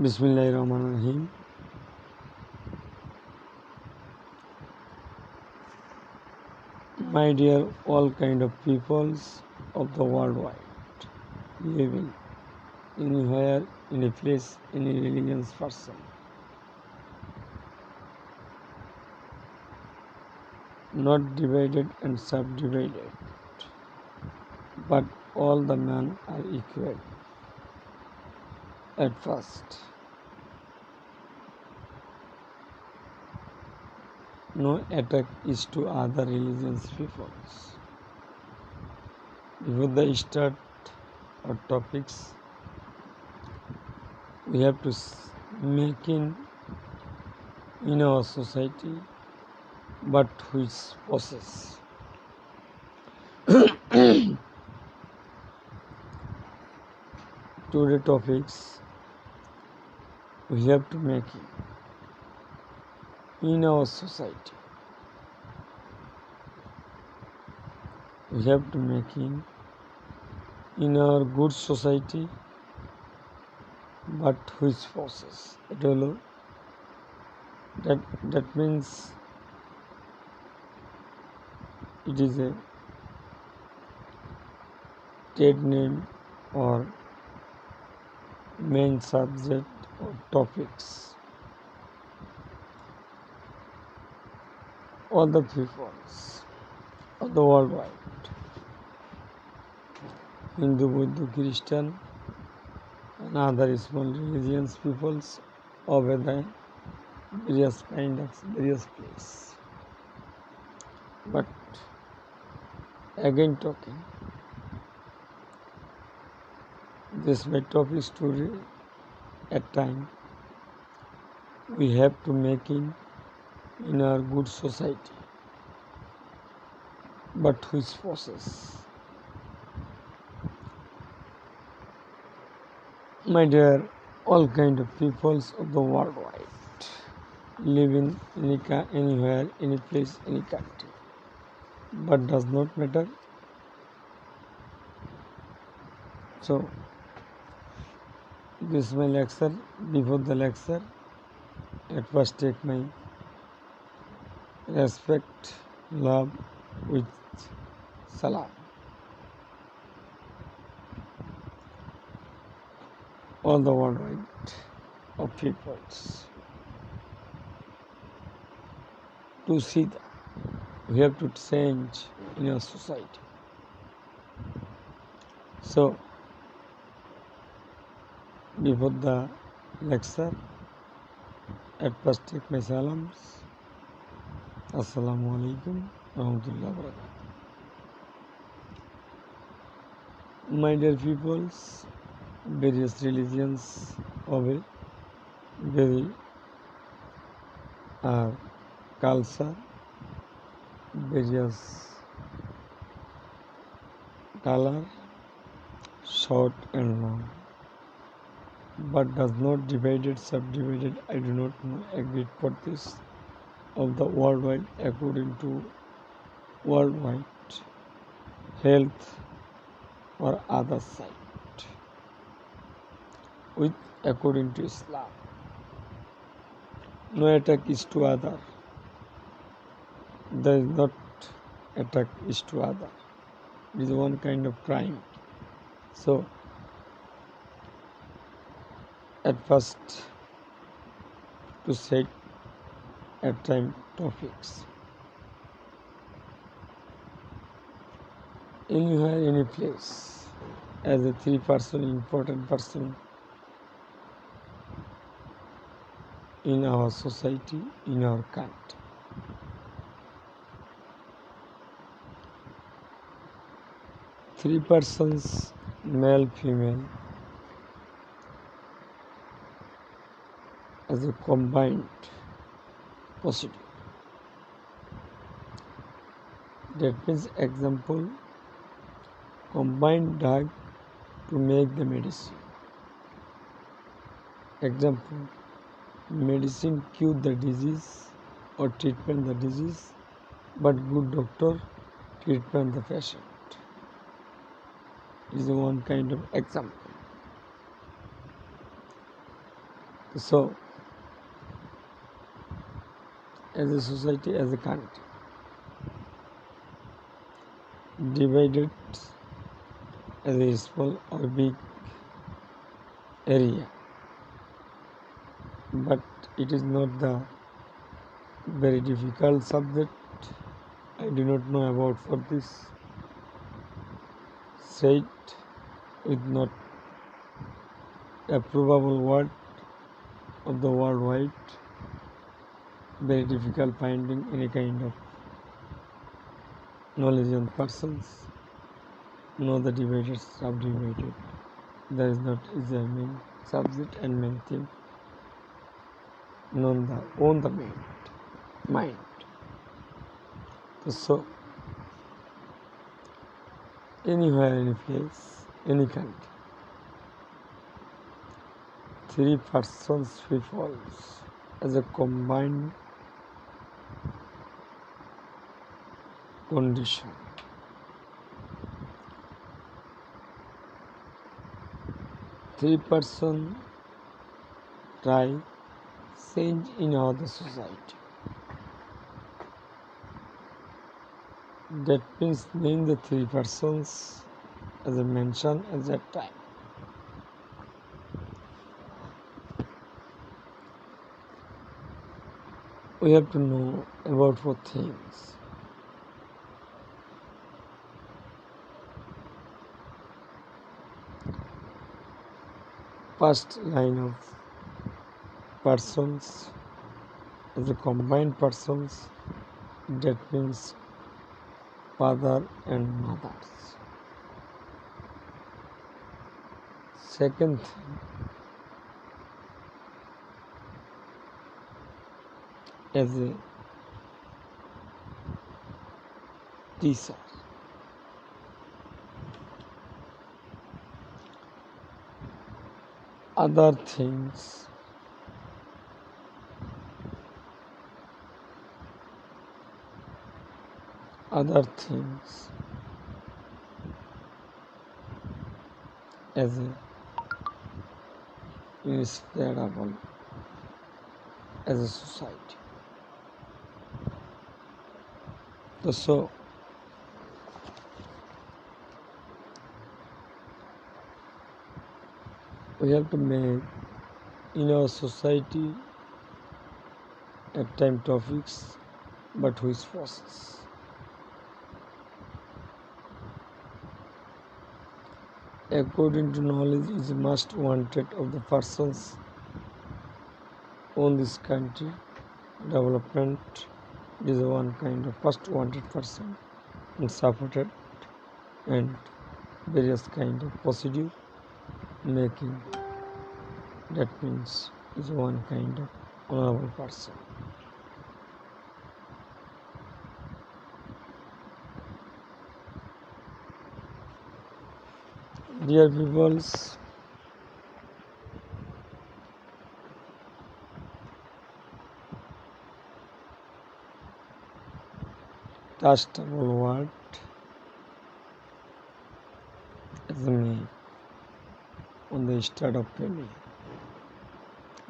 Bismillahirrahmanirrahim. My dear all kind of peoples of the worldwide, living anywhere, any place, any religion's person, not divided and subdivided, but all the men are equal at first. No attack is to other religions peoples. Before the start of topics, we have to make in our society, but which possess. Today topics we have to make in our society. We have to make in our good society, but which possess. That means it is a trade name or main subject or topics. All the peoples of the worldwide, Hindu, Buddha, Christian, and other small religions peoples of the various places. But again talking, this my topic story at time we have to make in our good society, but which process. My dear, all kind of peoples of the worldwide, living anywhere, any place, any country, but does not matter. So, this is my lecture. Before the lecture, at first take my respect, love with salam. All the worldwide of peoples. To see that we have to change in our society. So, before the lecture, at first take my salams. Assalamu alaikum warahmatullahi wabarakatuh. My dear peoples, various religions of a very culture, various color, short and long, but does not divided, subdivided. I do not know agreed for this of the worldwide according to worldwide health or other side, with according to Islam. No attack is to other. There is not attack is to other. It is one kind of crime. So, at first, to set at time topics. Anywhere, any place, as a three-person important person in our society, in our country. Three persons, male, female, as a combined procedure. That means, example, combined drug to make the medicine. Example, medicine cure the disease or treatment the disease, but good doctor treatment the patient. Is one kind of example. So, as a society, as a country, divided as a small or big area, but it is not the very difficult subject. I do not know about for this said with not a probable word of the worldwide, very difficult finding any kind of knowledge on persons. Know the divided, subdivided. There is not is a main subject and main theme. Know the own the mind. So anywhere, any place, any country, three persons peoples as a combined condition. Three-person try change in our society. That means name the three persons as I mentioned at that time. We have to know about four things. First line of persons as a combined persons, that means father and mothers. Second thing, as a teacher. Other things as a inseparable as a society. So we have to make in our society at time topics, but which process. According to knowledge is most wanted of the persons on this country development. It is one kind of first wanted person and supported and various kind of procedure making. That means is one kind of honorable person. Dear peoples, trustable word as a me on the start of family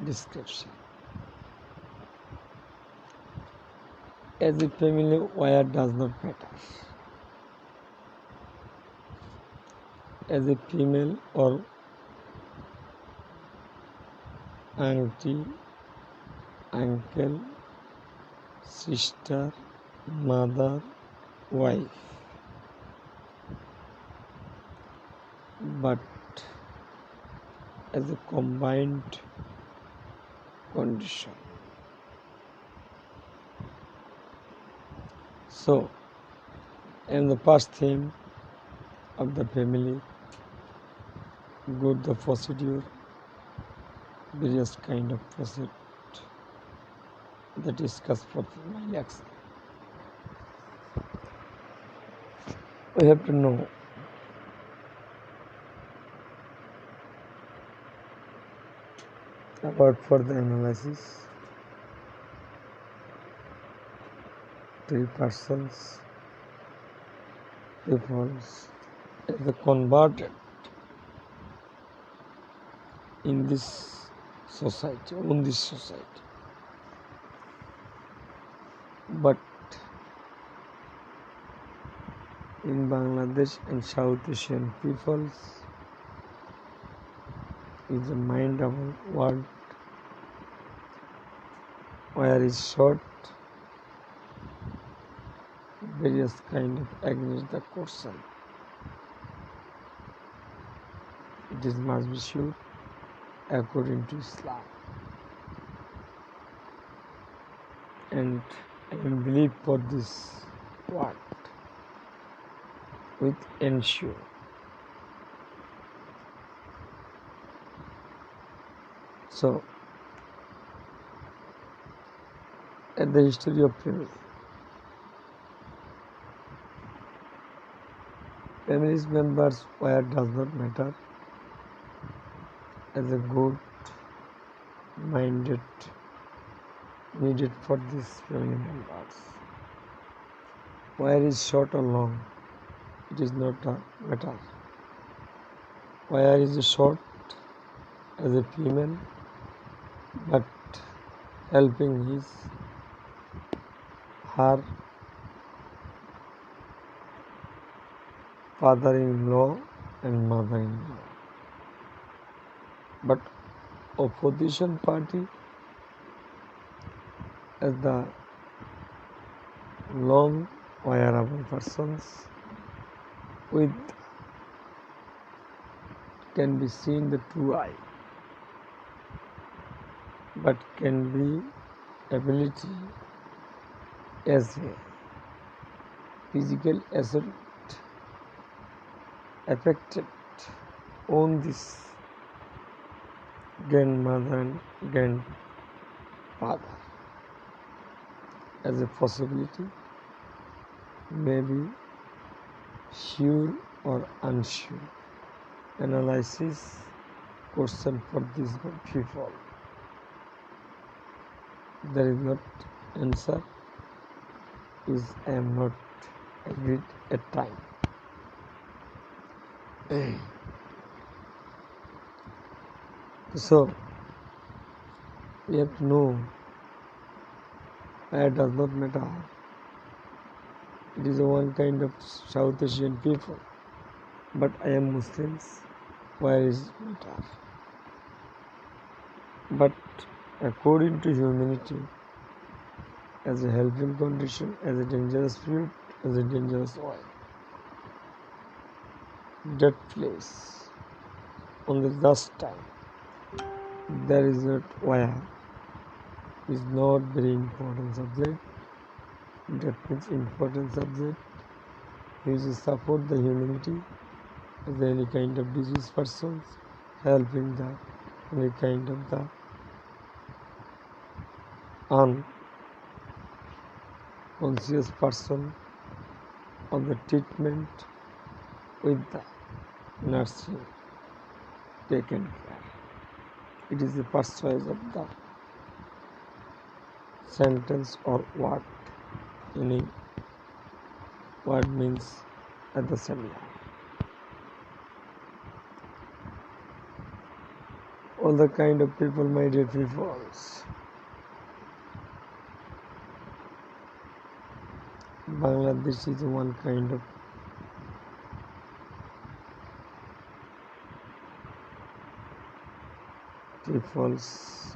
description. As a family wire does not matter. As a female or auntie, uncle, sister, mother, wife. But as a combined condition. So, in the first theme of the family, good the procedure, various kind of procedure that discussed for my lecture. We have to know about further analysis. Three persons, peoples, the converted in this society, own this society. But in Bangladesh and South Asian peoples is a mind of a world where is short various kind of against the question. It is must be sure according to Islam. And I am believe for this word with ensure. So at the history of family. Family's members where does not matter as a good minded needed for these family members. Where is short or long, it is not a matter. Where is short as a female but helping her father-in-law and mother-in-law. But opposition party as the long wearable persons with can be seen the true eye, but can be ability as a physical asset affected on this grandmother and grandfather as a possibility, may be sure or unsure. Analysis question for these people. There is not answer is I am not agreed at time. So we have to know it does not matter. It is one kind of South Asian people, but I am Muslims. Where is matter? But according to humanity, as a helping condition, as a dangerous fruit, as a dangerous oil, that place on the last time, there is not wire, is not very important subject. That means important subject is to support the humanity as any kind of diseased persons, helping the any kind of the unconscious person on the treatment with the nursing taken care. It is the first choice of the sentence or word. Any word means at the same time. All the kind of people, my dear peoples. Bangladesh is one kind of peoples,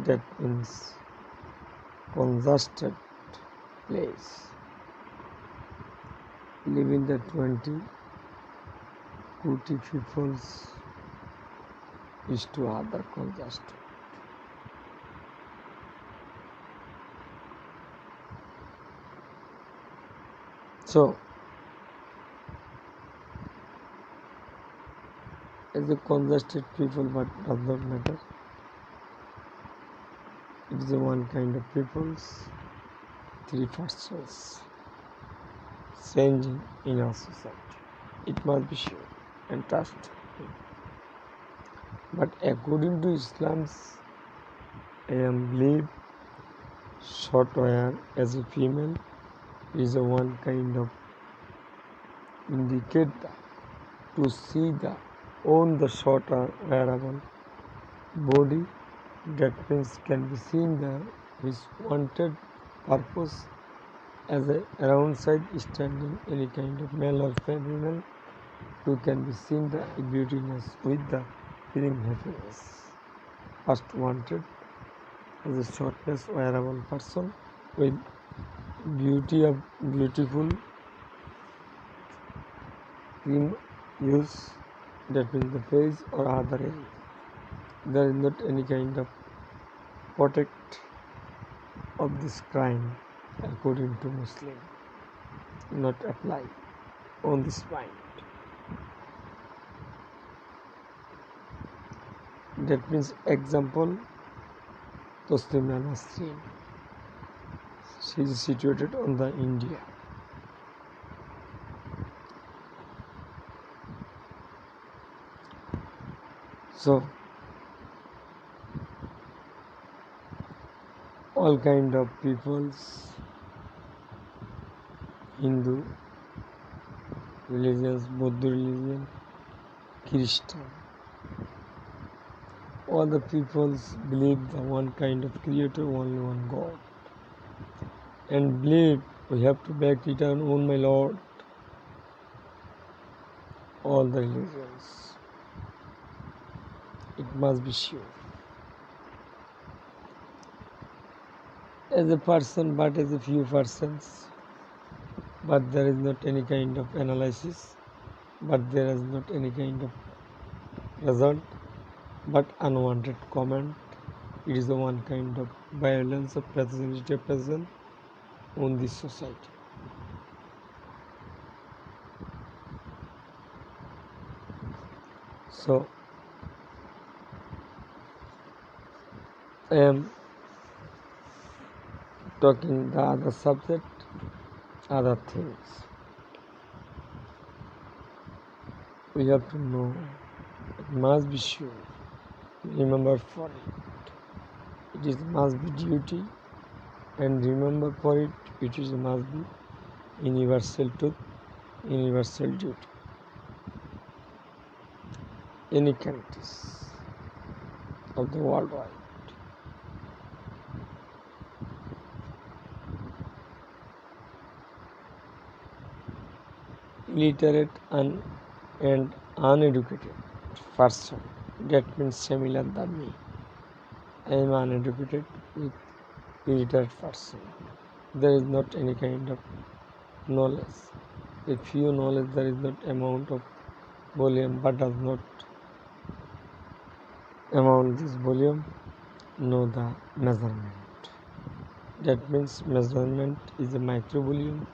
that means congested place. Living the 20 Kuti peoples is to other congested. So, as a congested people, but does not matter. It is a one kind of peoples, three factors changing in our society. It must be sure and trust. But according to Islam's, I am believe short hair as a female is a one kind of indicator to see the on the short hair wearable body, that means can be seen there with wanted purpose as a round side standing any kind of male or female who can be seen the beautiness with the feeling happiness. First wanted as a shortness wearable person with beauty of beautiful cream use, that means the face or other area. There is not any kind of protect of this crime according to Muslim, not apply on this point. That means example Taslimia Nasreen. She is situated on the India. So all kind of peoples, Hindu religions, Buddha religion, Christian, all the peoples believe the one kind of creator, only one God, and believe we have to back return on my Lord. All the religions, it must be sure. As a person, but as a few persons, but there is not any kind of analysis, but there is not any kind of result, but unwanted comment. It is the one kind of violence of personality present on this society. So I am talking the other subject, other things. We have to know, it must be sure, remember for it. It is must be duty, and remember for it, it is must be universal truth, universal duty. Any countries of the worldwide. Illiterate and uneducated person, that means similar than me. I am uneducated with illiterate person. There is not any kind of knowledge. If you knowledge, there is not amount of volume, but does not amount this volume, know the measurement. That means measurement is a micro volume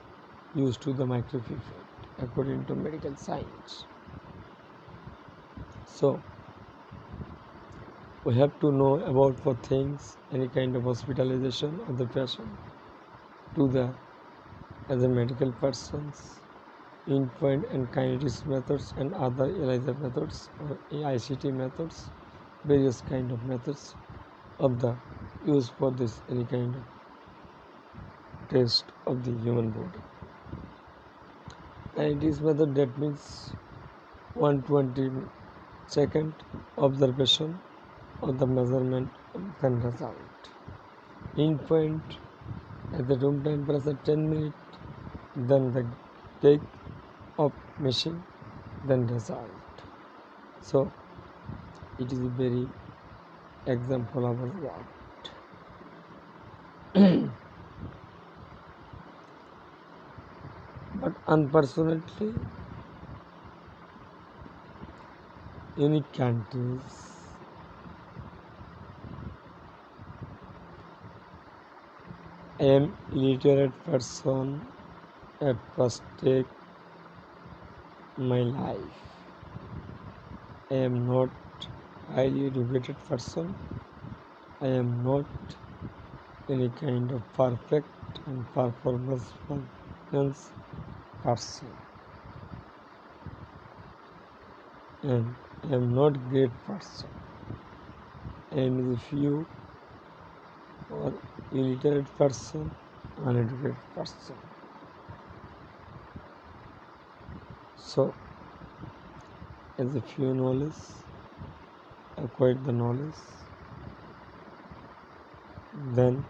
used to the micropipette according to medical science. So we have to know about for things, any kind of hospitalization of the patient to the as a medical persons, in-point and kinetics methods and other ELISA methods or ICT methods, various kind of methods of the use for this any kind of test of the human body. Kinetics method, that means 1/20 observation of the measurement then result. In point at the room temperature 10 minutes, then the take of machine, then result. So it is a very example of what. But unfortunately, in countries, I am illiterate person at first take my life. I am not highly educated person. I am not any kind of perfect and performance person. And I am not great person. I am the few or illiterate person, uneducated person. So, as a few knowledge, I acquire the knowledge, then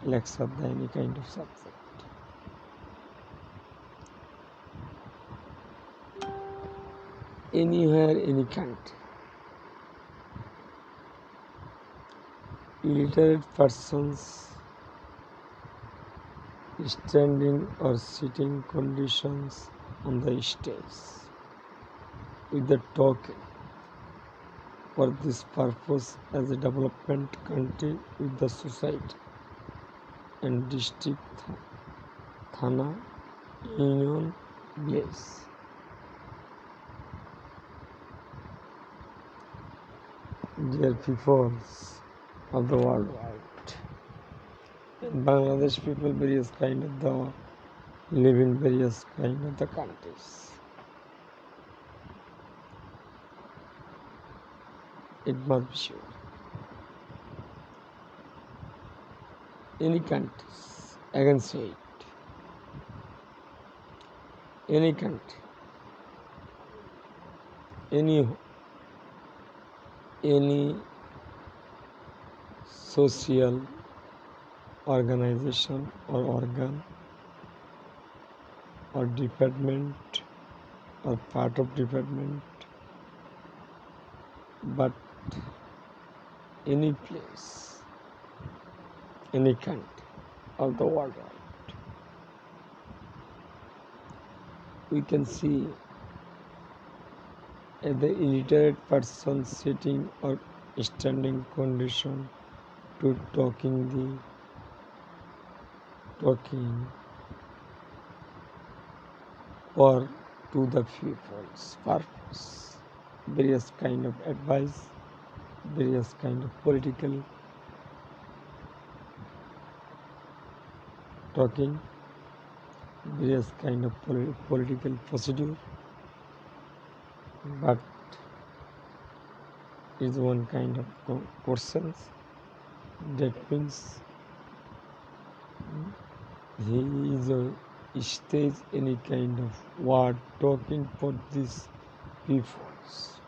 lecture the any kind of subject. Anywhere, any country, illiterate persons standing or sitting conditions on the stage with the token for this purpose as a development country with the society and district, thana, union, village. Dear peoples of the worldwide, in Bangladesh people various kind of the live in various kind of the countries. It must be sure. Any countries, again say it. Any country, any social organization or organ or department or part of department, but any place, any country of the world, we can see the illiterate person sitting or standing condition to talking or to the people's purpose, various kind of advice, various kind of political talking, various kind of political procedure, but is one kind of questions. That means he is a stage any kind of word talking for these peoples,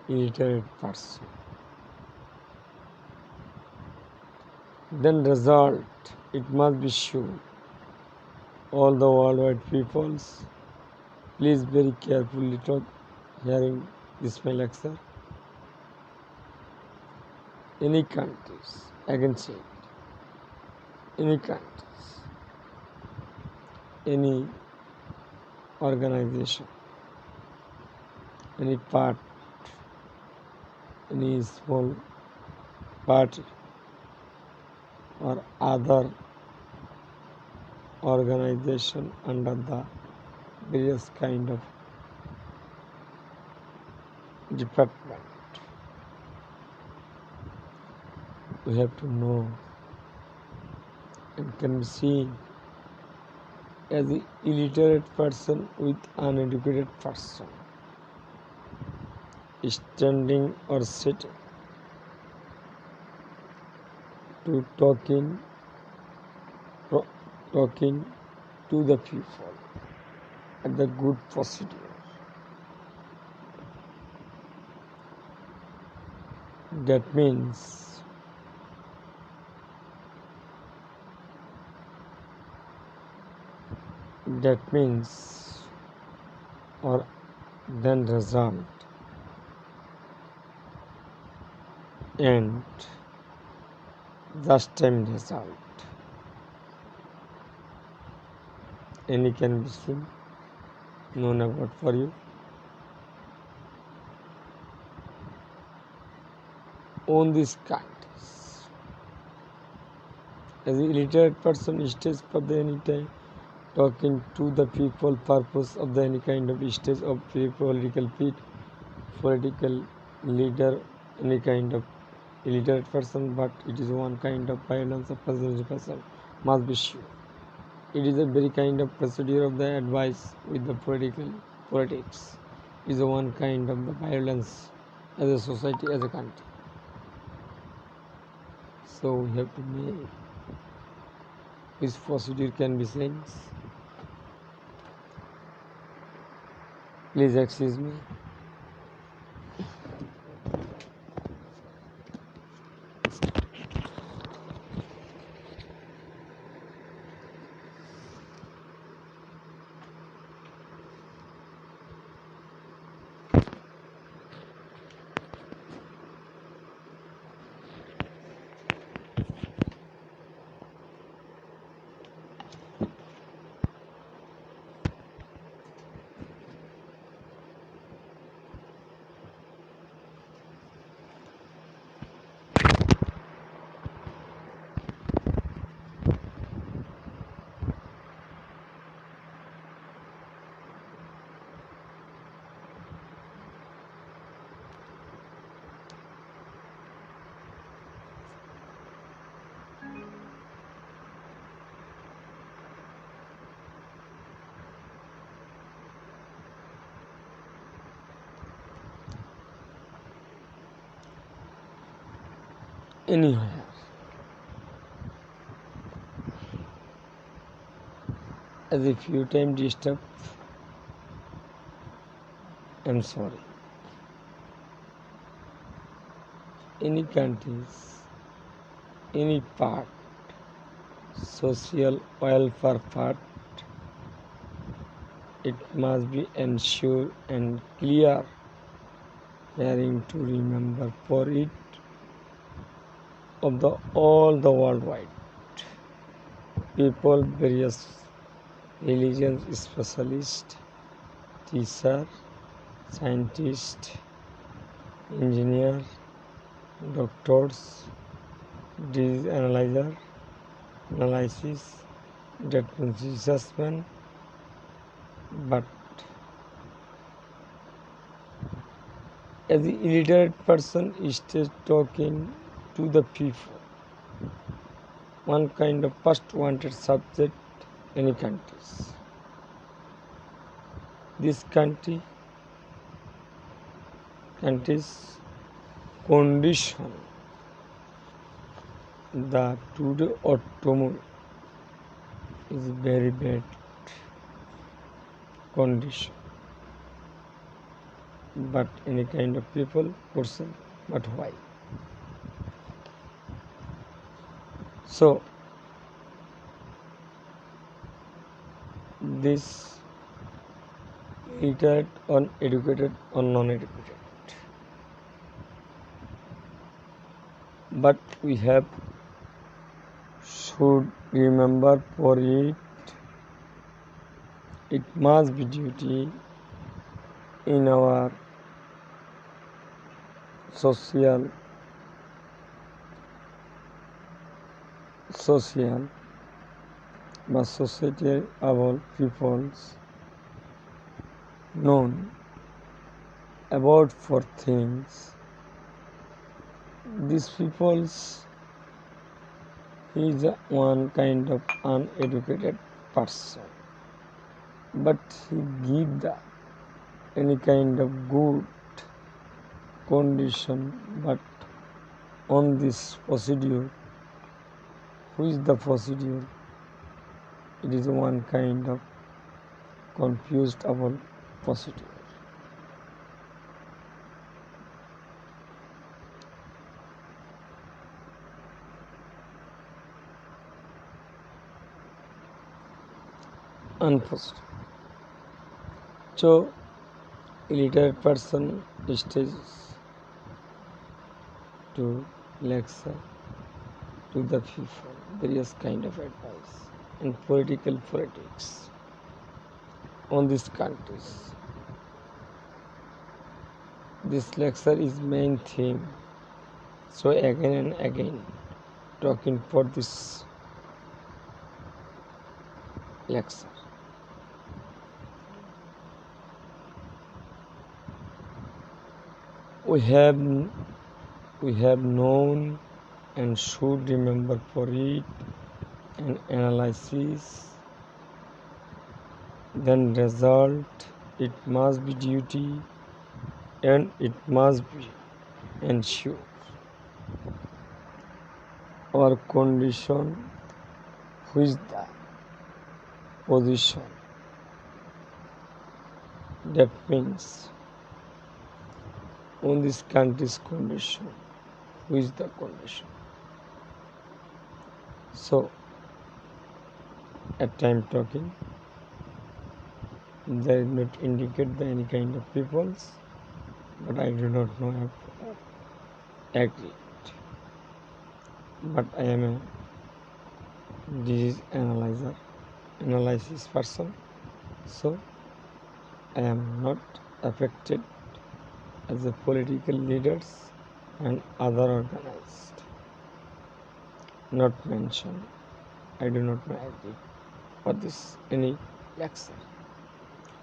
illiterate person. Then result, it must be sure. All the worldwide peoples, please very carefully talk hearing this my lecture. Any countries, again say it, any countries, any organization, any part, any small party or other organization under the various kind of department, we have to know and can be seen as an illiterate person with uneducated person standing or sitting to talking to the people at the good procedure. That means or then result and just time result. Any can be seen, known about for you. On these countries, as an illiterate person stays for the any time talking to the people purpose of the any kind of stage of political leader, any kind of illiterate person, but it is one kind of violence of person must be sure. It is a very kind of procedure of the advice with the politics. It is a one kind of the violence as a society, as a country. So we have to make this procedure can be changed. Please excuse me. Anywhere. As a few times disturbed, I'm sorry. Any countries, any part, social welfare part, it must be ensured and clear, caring to remember for it of the all the worldwide people, various religions, specialists, teacher, scientist, engineer, doctors, disease analysis, diagnosis assessment, but as the illiterate person is just talking to the people, one kind of first wanted subject, any countries. This countries condition the today or tomorrow is very bad condition. But any kind of people, person, but why? So this illiterate, uneducated or non-educated. But we have should remember for it, it must be duty in our social but society about peoples known about for things. These peoples is one kind of uneducated person, but he give the any kind of good condition, but on this procedure, who is the procedure? It is one kind of confused about procedure. Unforced. So, illiterate person stays to lecture to the people various kind of advice and politics on these countries. This lecture is main theme. So again and again talking for this lecture. We have known and should remember for it and analysis, then result, it must be duty and it must be ensure. Our condition, which the position That means on this country's condition, who is the condition. So at time talking, there is not indicate the any kind of peoples, but I do not know agree. But I am a disease analysis person, so I am not affected as the political leaders and other organized. Not mentioned. I do not know agree for this any lecture.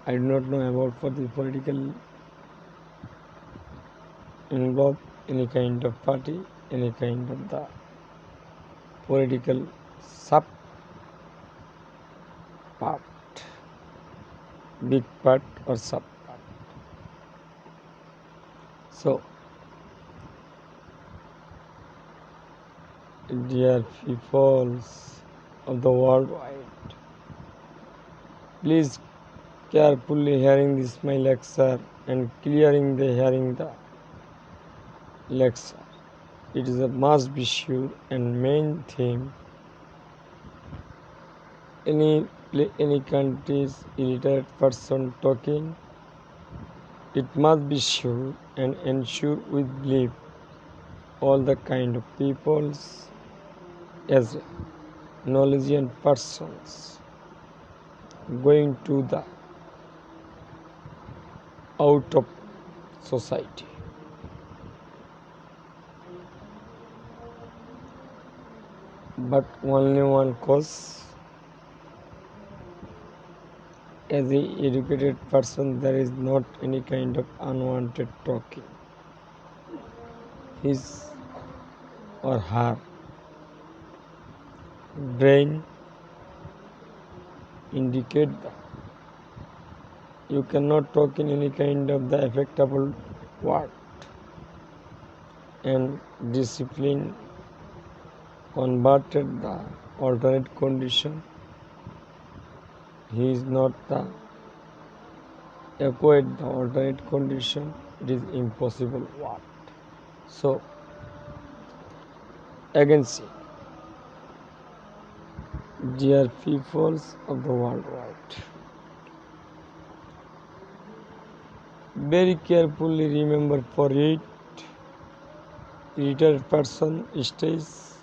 I do not know about for the political involved any kind of party, any kind of the political sub part, big part or sub part. So, dear peoples of the worldwide, please carefully hearing this my lecture and clearing the hearing the lecture. It is a must be sure and main theme. Any country's illiterate person talking, it must be sure and ensure with belief all the kind of peoples as knowledgeable persons going to the out of society. But only one cause, as an educated person, there is not any kind of unwanted talking. His or her brain indicate that you cannot talk in any kind of the affectable word, and discipline converted the alternate condition. He is not the acquired the alternate condition. It is impossible word. So again see, dear peoples of the worldwide, very carefully remember for it, illiterate person stays,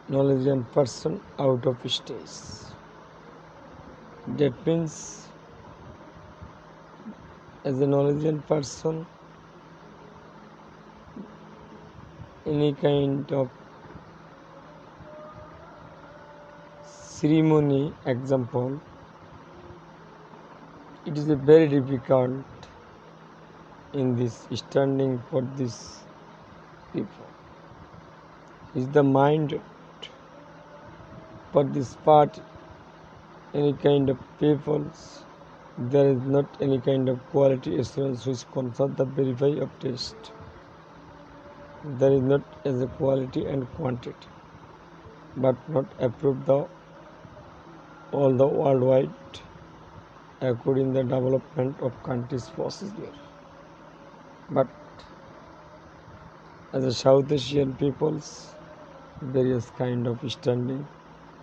knowledgeable person out of stage. That means as a knowledgeable person, any kind of ceremony, example, it is a very difficult in this standing for this people. Is the mind for this part any kind of peoples, there is not any kind of quality assurance which consult the verify of taste. There is not as a quality and quantity, but not approved the all the worldwide according the development of countries procedure. But as a South Asian peoples, various kind of standing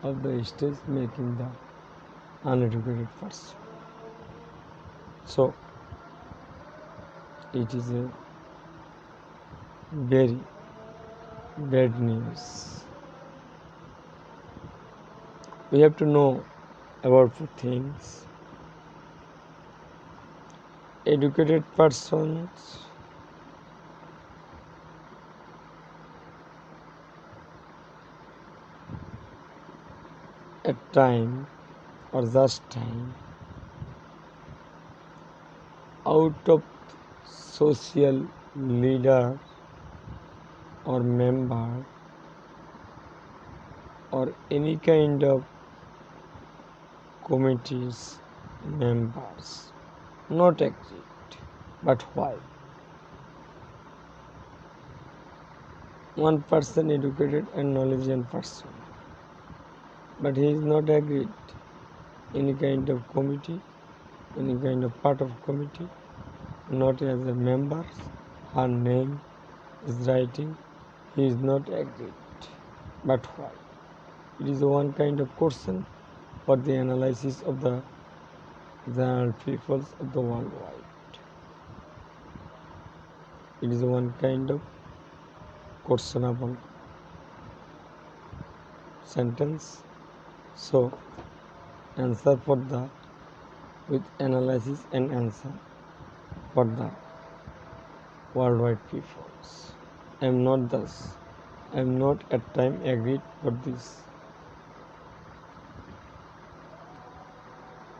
of the stage making the uneducated person. So it is a very bad news. We have to know about the things. Educated persons at time or just time out of social leader or member or any kind of committees members not agreed. But why? One person educated and knowledgeable person, but he is not agreed any kind of committee any kind of part of committee, not as a member. Her name is writing. He is not agreed. But why? It is one kind of question for the analysis of the general peoples of the worldwide. It is one kind of questionable sentence. So answer for the with analysis and answer for the worldwide peoples. I am not thus. I am not at time agreed for this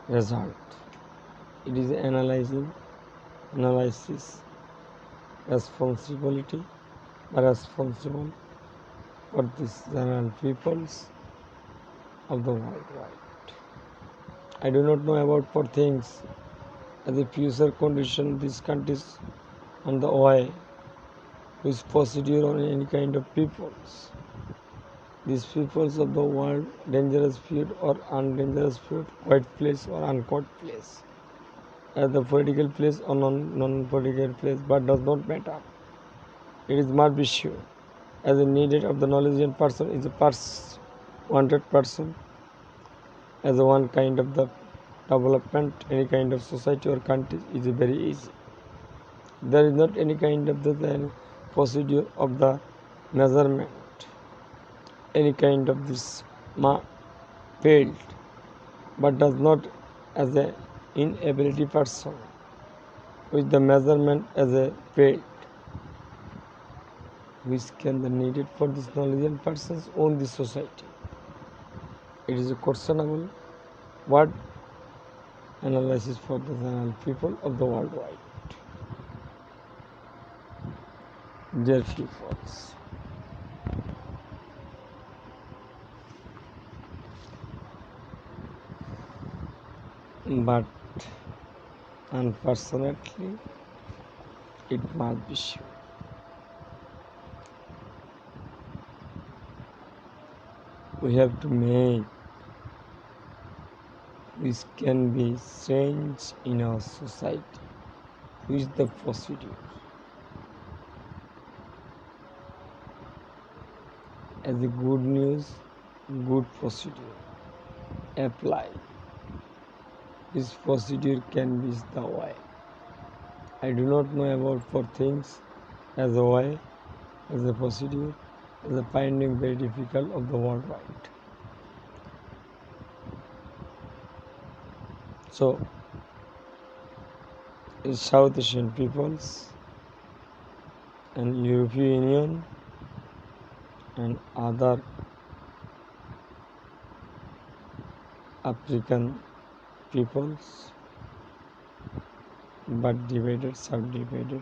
result. It is analysis, responsibility, responsible for this general peoples of the worldwide. I do not know about for things as a future condition these countries on the way which procedure on any kind of peoples. These peoples of the world, dangerous field or undangerous field, quiet place or unquiet place, as the political place or non-political place, but does not matter. It is must be sure. As a needed of the knowledgeable person is a wanted person, as a one kind of the development, any kind of society or country is very easy. There is not any kind of the procedure of the measurement, any kind of this failed, but does not as a inability person with the measurement as a failed, which can be needed for this knowledgeable persons own the society. It is a questionable word analysis for the general people of the worldwide. Dear peoples, but unfortunately it must be sure. We have to make which can be changed in our society, which the procedure. As a good news, good procedure apply. This procedure can be the way. I do not know about for things as a way, as a procedure, as a finding very difficult of the worldwide. So, in South Asian peoples and European Union and other African peoples, but divided, subdivided,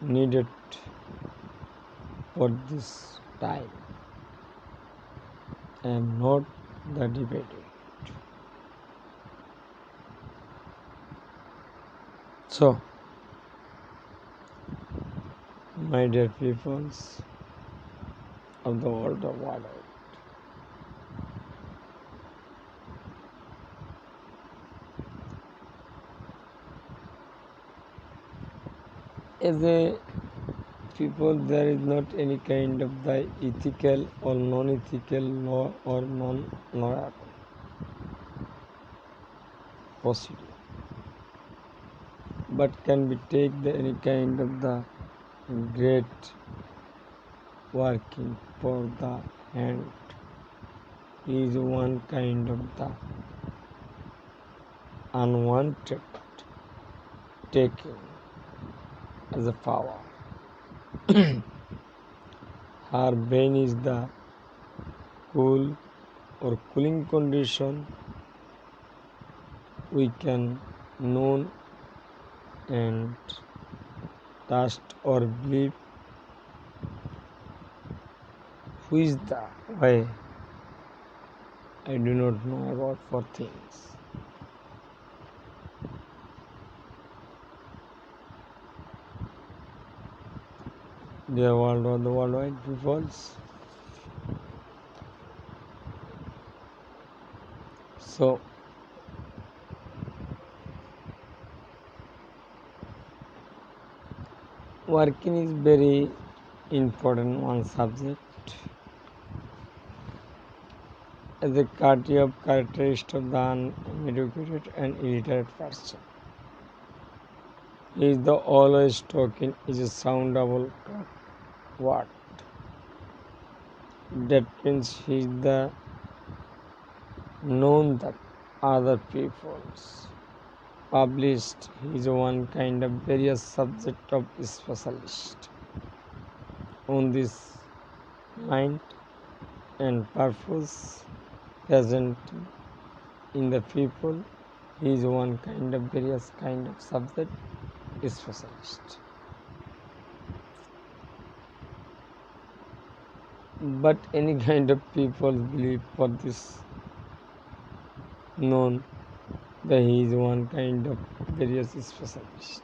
needed for this time. I am not the divided. So, my dear peoples of the world of world, as a people, there is not any kind of the ethical or non-ethical law or non-law procedure, but can be take any kind of the great working for the hand is one kind of the unwanted taking as a power. Her brain is the cool or cooling condition we can know and trust or believe, who is the way I do not know about for things. Dear world or the worldwide peoples, so Working is very important one subject as a characteristic of the uneducated and illiterate person. He is the always talking is a soundable word. That means he is the known that other peoples published. He is one kind of various subject of specialist on this mind and purpose present in the people. He is one kind of various kind of subject specialist. But any kind of people believe for this known that he is one kind of various specialist.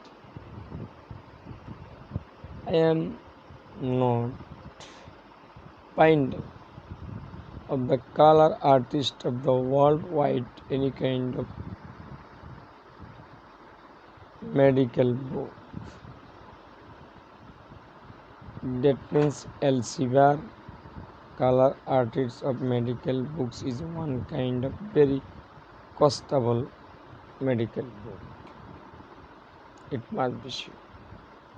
I am not finding of the color artist of the worldwide any kind of medical book. That means Elsevier color artists of medical books is one kind of very costable medical book. It must be sure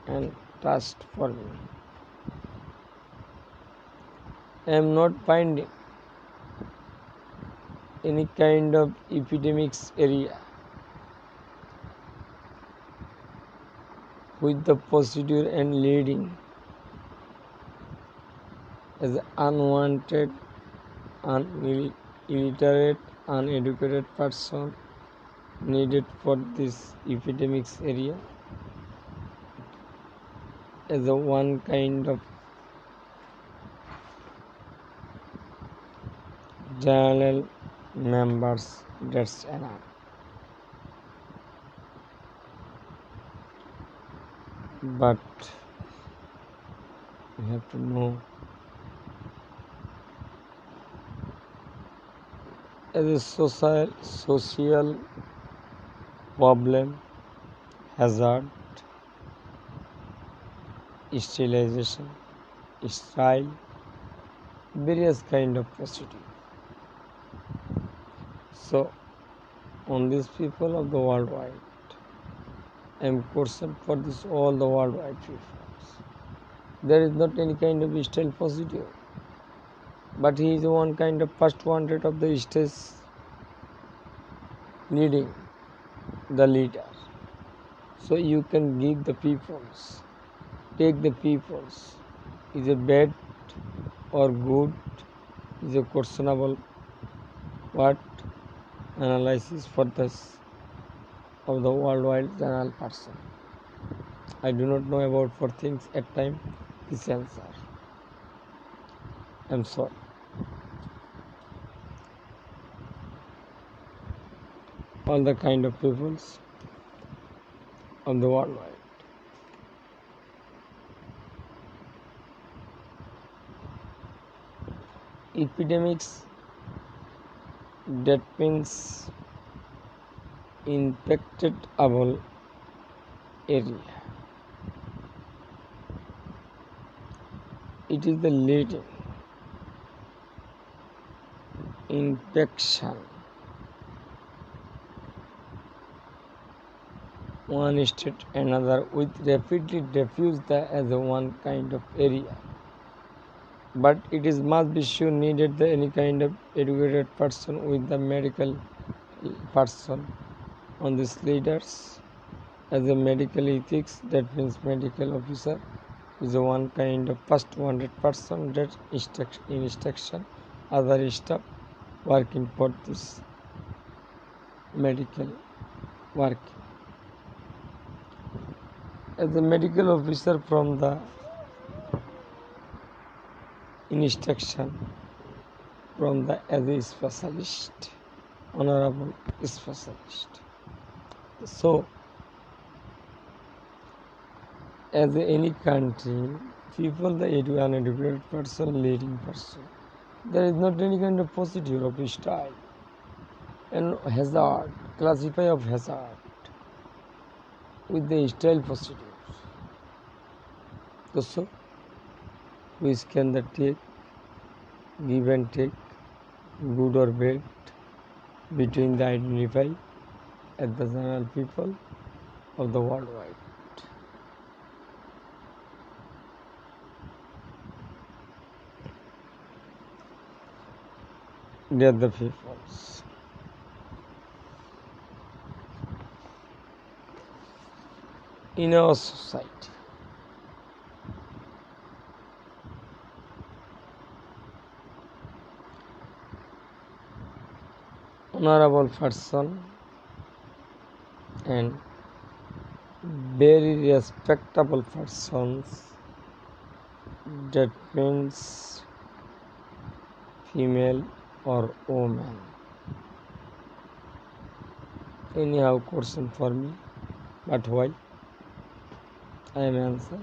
and trust for me. I am not finding any kind of epidemics area with the procedure and leading as unwanted, illiterate, uneducated person needed for this epidemics area as a one kind of general members. That's enough. But you have to know as a social problem, hazard, sterilization, style, various kind of procedure. So, on these people of the worldwide, I am questioned for this all the worldwide peoples. There is not any kind of style procedure, but he is one kind of first wanted of the stage leading the leader. So you can give the peoples, take the peoples. Is it bad or good? Is a questionable what analysis for this of the worldwide general person. I do not know about for things at time this answer. I am sorry. All the kind of peoples of the worldwide. Epidemics, that means infectable area. It is the leading infection one state another with rapidly diffuse as a one kind of area. But it is must be sure needed the any kind of educated person with the medical person on these leaders as a medical ethics, that means medical officer is a one kind of first wanted person that instruction other staff working for this medical work as a medical officer from the instruction from the as a specialist, honorable specialist. So as any country, people the uneducated person, leading person, there is not any kind of procedure of style and hazard, classify of hazard with the style procedures. So which can the take, give and take, good or bad, between the identified as the general people of the worldwide. They are the peoples. In our society, honorable person and very respectable persons, that means female or woman. Anyhow, question for me, but why? I am answer.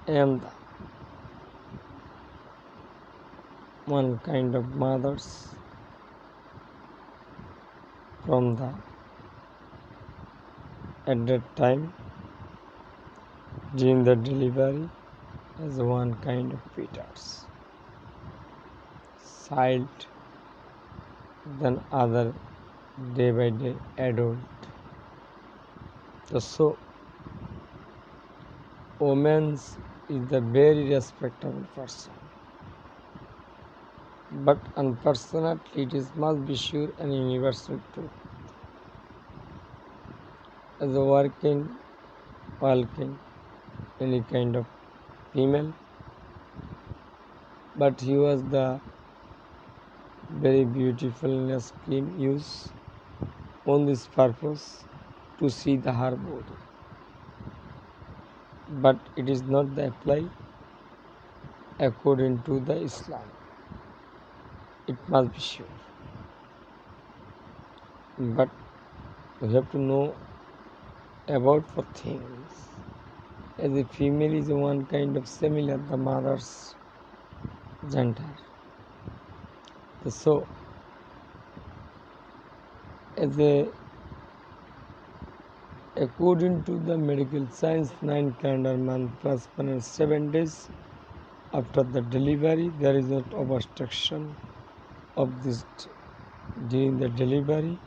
I am the one kind of mothers from the at that time during the delivery as one kind of fetus, child, then other day by day adult. So woman is the very respectable person, but unfortunately it is must be sure and universal truth. As a working any kind of female, but he was the very beautifulness cream used on this purpose to see the her body, but it is not the apply according to the Islam. It must be sure, but we have to know about for things. As a female is one kind of similar the mother's gender. So as a according to the medical science, 9 calendar month plus 7 days after the delivery, there is not obstruction of this during the delivery.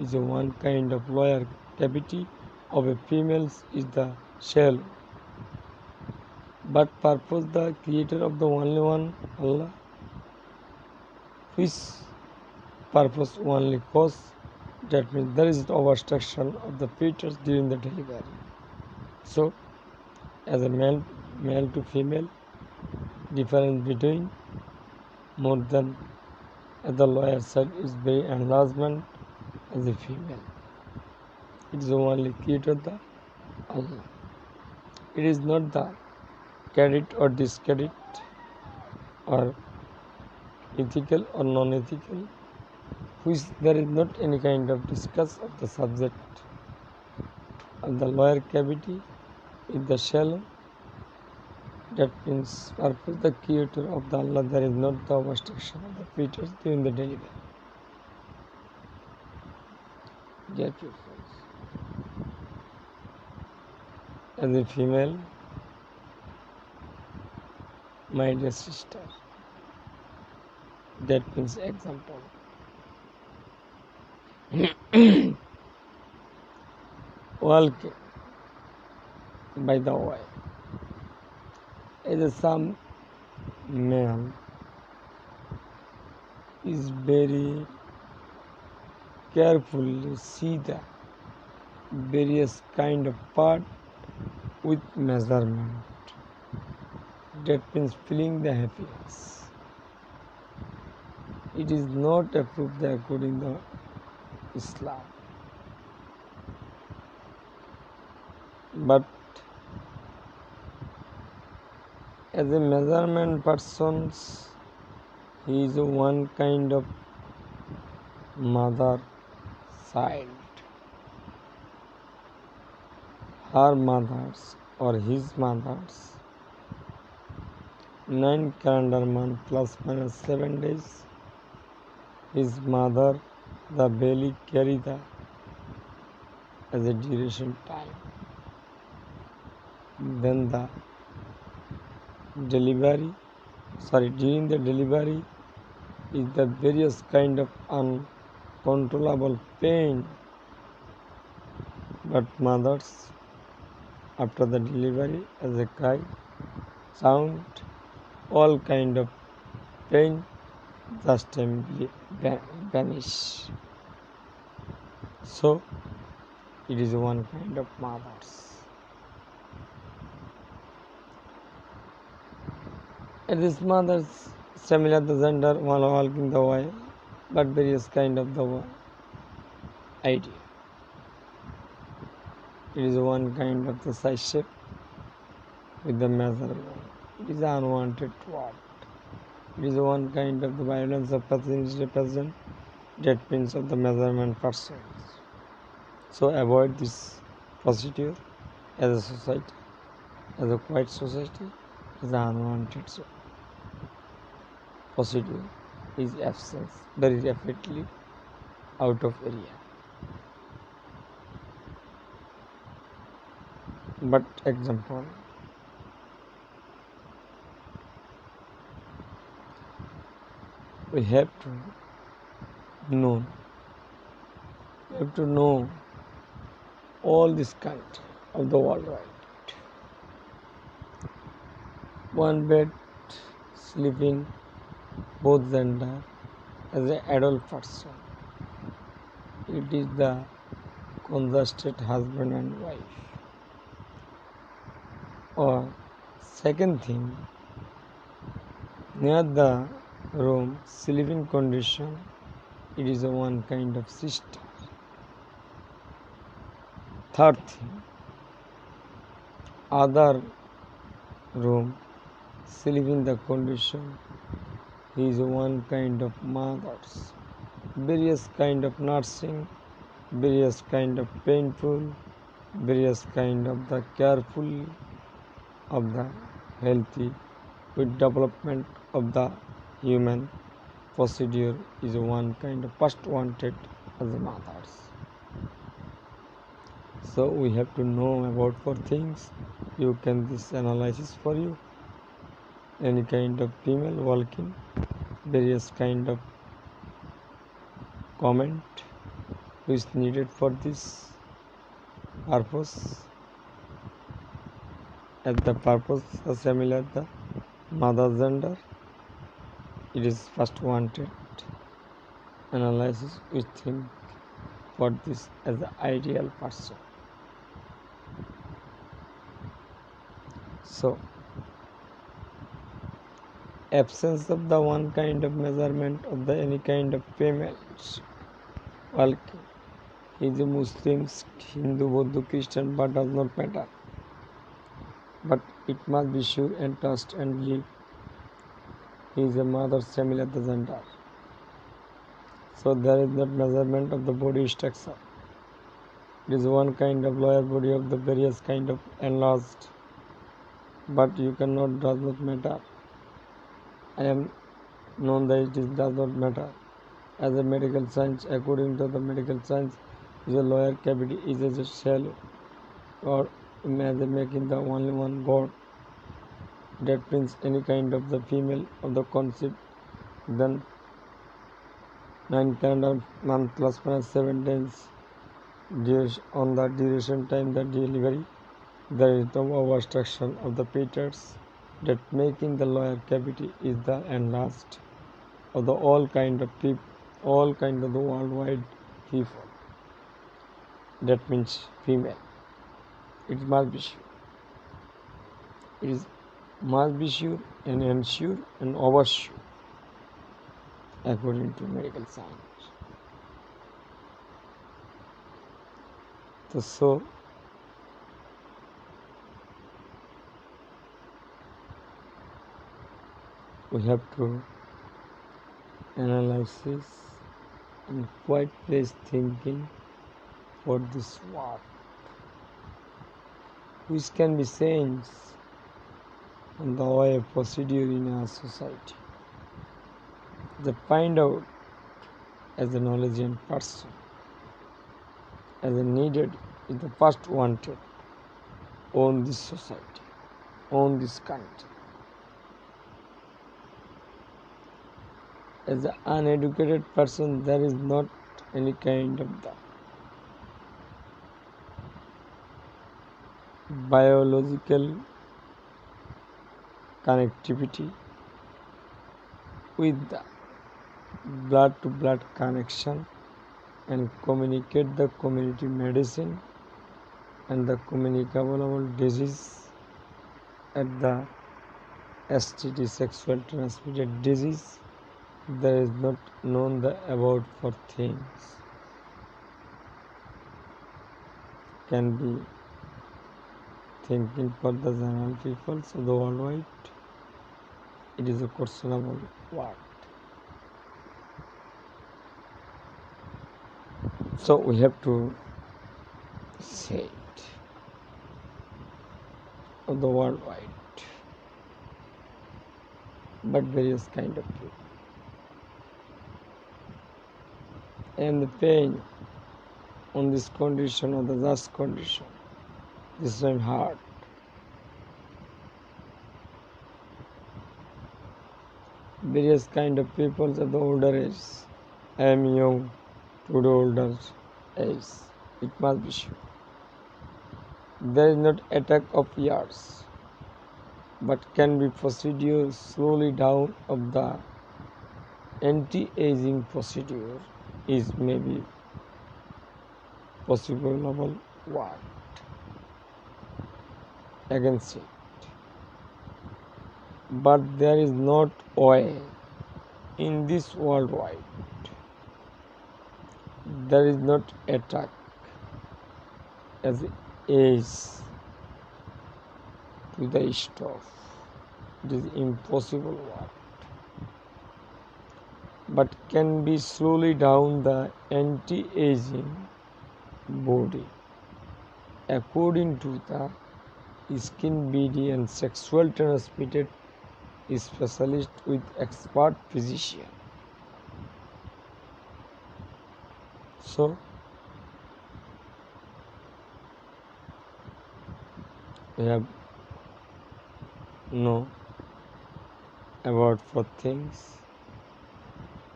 Is a one kind of lower cavity of a female is the shell, but purpose the creator of the only one Allah, which purpose only cause, that means there is obstruction of the fetus during the delivery. So as a male to female, difference between more than at the lower side is very enlargement as a female. It is only created the Allah. It is not the credit or discredit or ethical or non-ethical, which there is not any kind of discuss of the subject of the lower cavity in the shell. That means purpose the creator of the Allah, there is not the obstruction of the fetus during the delivery. Get your friends. As a female, my dear sister, that means example. Walking by the way, as some man is very carefully see the various kind of part with measurement. That means feeling the happiness. It is not approved according to Islam. But as a measurement persons, he is one kind of mother child. Her mothers or his mothers, 9 calendar month plus minus 7 days, his mother, the belly carry the as a duration time. then the during the delivery is the various kind of uncontrollable pain, but mothers after the delivery as a cry, sound, all kind of pain just vanish. So it is one kind of mothers. And this mothers similar the gender while walking the way, but various kind of the idea. It is one kind of the size shape with the measurement. It is unwanted word. It is one kind of the violence of persons represent that means of the measurement persons. So avoid this procedure as a society, as a quiet society, as an unwanted procedure is absence very rapidly out of area. But example, we have to know all this kind of the world, right? One bed sleeping both gender as an adult person. It is the congested husband and wife. Or second thing, near the room sleeping condition, it is a one kind of sister. Third thing, other room sleeping the condition is one kind of mothers. Various kind of nursing, various kind of painful, various kind of the careful of the healthy with development of the human procedure is one kind of first wanted as a mothers. So we have to know about for things. You can this analysis for you. Any kind of female walking, various kind of comment which needed for this purpose. At the purpose similar the mother gender, it is first wanted analysis we think for this as the ideal person. So absence of the one kind of measurement of the any kind of females walking. He is a Muslim, Hindu, Buddha, Christian, but does not matter. But it must be sure and trust and believe. He is a mother similar to gender. So there is that measurement of the body structure. It is one kind of lower body of the various kind of enlarged, but you cannot does not matter. I am known that it is does not matter. As a medical science, according to the medical science, is a lower cavity is a shallow, or imagine making the only one God. That means any kind of the female of the concept, then 9 kind of month plus minus 7 days on the duration time the delivery, there is no obstruction of the peters. That making the lower cavity is the enlarged of the all kind of people, all kind of the worldwide people. That means female. It must be sure. It is must be sure and ensure and oversure according to medical science. So we have to analysis and quite place thinking for this work, which can be changed on the way of procedure in our society. They find out as a knowledgeable person, as a needed is the first wanted. own this society, own this country. As an uneducated person, there is not any kind of the biological connectivity with the blood to blood connection and communicate the community medicine and the communicable disease at the STD, sexual transmitted disease. There is not known the about for things can be thinking for the general people, so the worldwide it is a questionable word. So we have to say it of the worldwide, but various kind of people. And the pain on this condition or the last condition, this is hard. Various kind of people at the older age. I am young to the older age. It must be sure. There is not attack of years, but can be procedure slowly down of the anti-aging procedure is maybe possible what against it. But there is not way in this worldwide. There is not attack as is to the stuff. It is impossible what. But can be slowly down the anti-aging body according to the skin BD and sexual transmitted specialist with expert physician. So we have know about for things.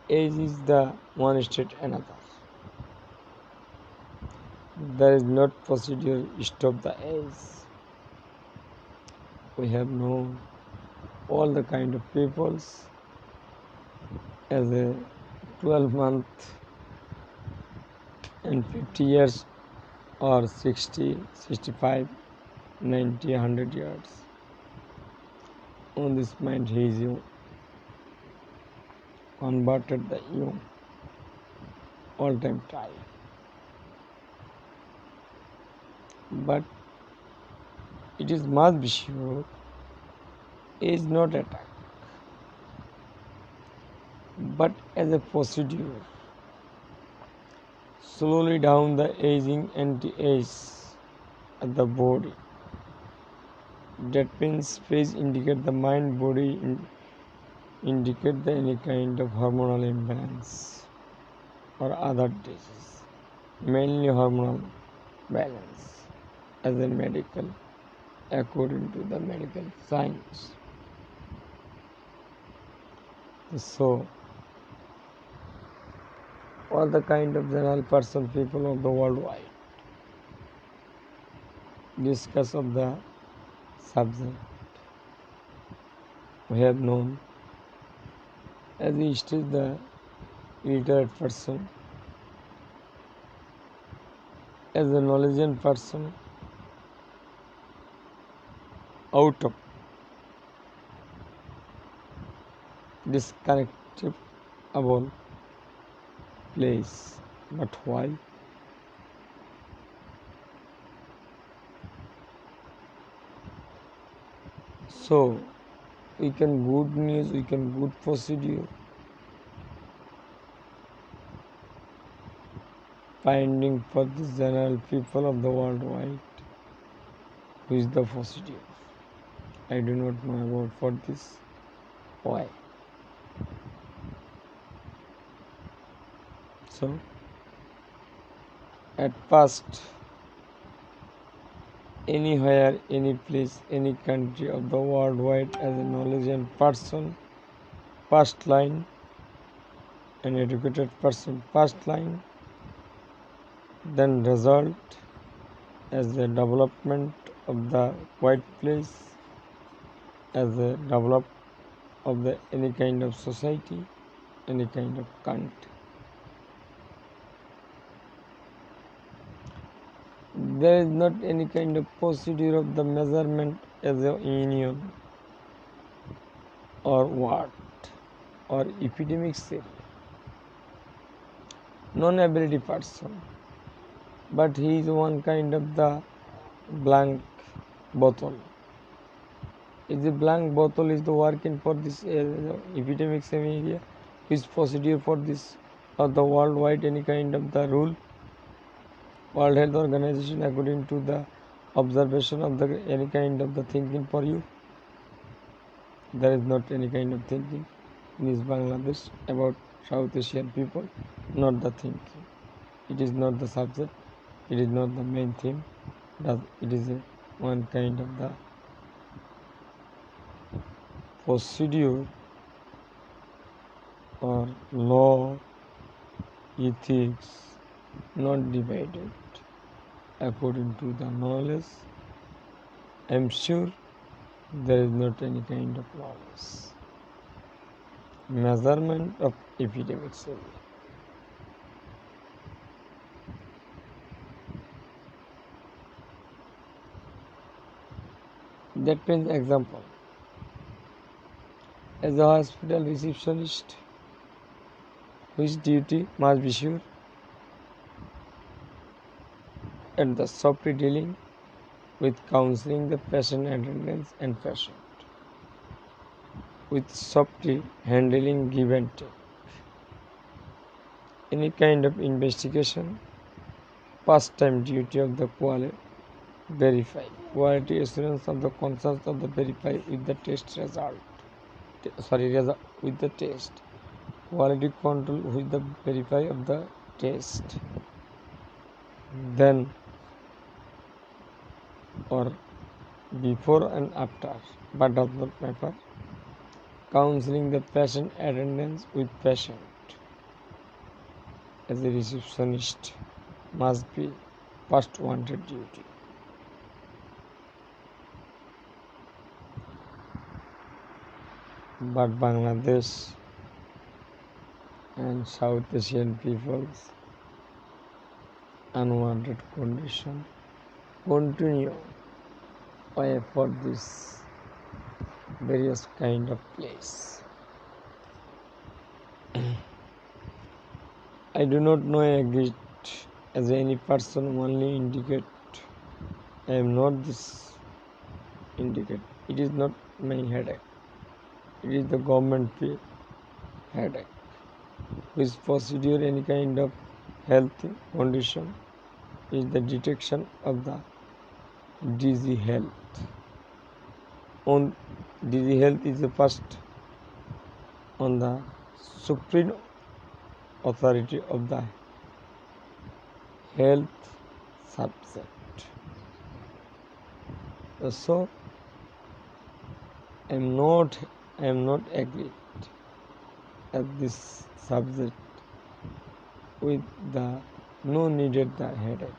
Age is the one state another. There is not procedure stop the age. We have known all the kind of peoples as a 12-month and 50 years or 60, 65, 90, 100 years. On this mind he is young, converted the young, all time tired. But it is must be sure age not attack, but as a procedure slowly down the aging anti-age at the body. That means phase indicate the mind body indicate the any kind of hormonal imbalance or other disease, mainly hormonal balance as a medical according to the medical science. So all the kind of general person people of the worldwide discuss of the subject. We have known as he is the illiterate person, as a knowledgeable person out of disconnectable place. But why? So we can good news, we can good procedure, finding for the general people of the worldwide who is the procedure. I do not know about for this. Why? So at first anywhere, any place, any country of the worldwide as a knowledge and person, past line, an educated person, past line, then result as a development of the white place, as a develop of the any kind of society, any kind of country. There is not any kind of procedure of the measurement as a union or what or epidemic cell. Non-ability person, but he is one kind of the blank bottle. If the blank bottle is the working for this epidemic same area, which procedure for this or the worldwide any kind of the rule, World Health Organization according to the observation of the any kind of the thinking for you. There is not any kind of thinking in this Bangladesh about South Asian people, not the thinking. It is not the subject, it is not the main theme, that it is one kind of the procedure or law, ethics, not divided according to the knowledge. I am sure there is not any kind of knowledge. Measurement of epidemics. That means example. As a hospital receptionist, whose duty must be sure at the softly dealing with counseling the patient attendants and patient, with softly handling give and take. Any kind of investigation, pastime duty of the quality, verify. Quality assurance of the concerns of the verify with the test result. With the test. Quality control with the verify of the test. Then or before and after, but does not matter. Counseling the patient attendance with patient as a receptionist must be first wanted duty. But Bangladesh and South Asian peoples unwanted condition continue why for this various kind of place. I do not know agreed as any person only indicate I am not this indicate. It is not my headache. It is the government headache. Which procedure any kind of health condition is the detection of the disease health. On disease health is the first on the supreme authority of the health subject. So I am not agreed at this subject with the no needed the headache.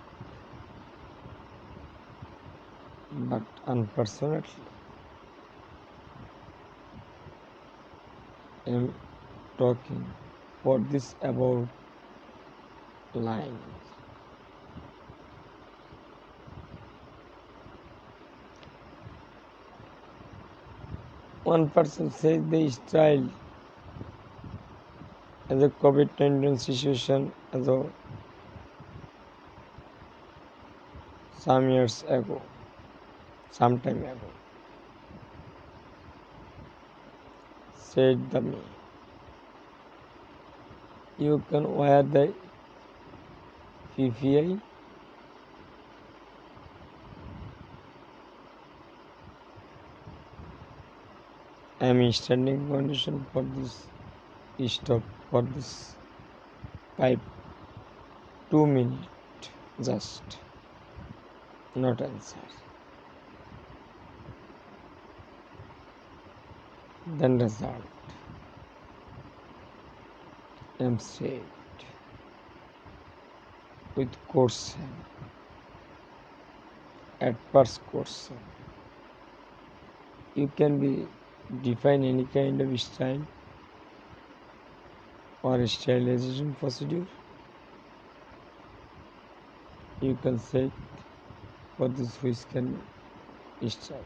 But unfortunately I am talking for this about line. One person says the style as a COVID-19 situation as a some time ago, said the me, you can wear the PPI I am in standing condition for this stop for this pipe 2 minutes just not answer. then result. Am said with question at first question. You can be define any kind of style or stylization procedure. You can say for this which can style.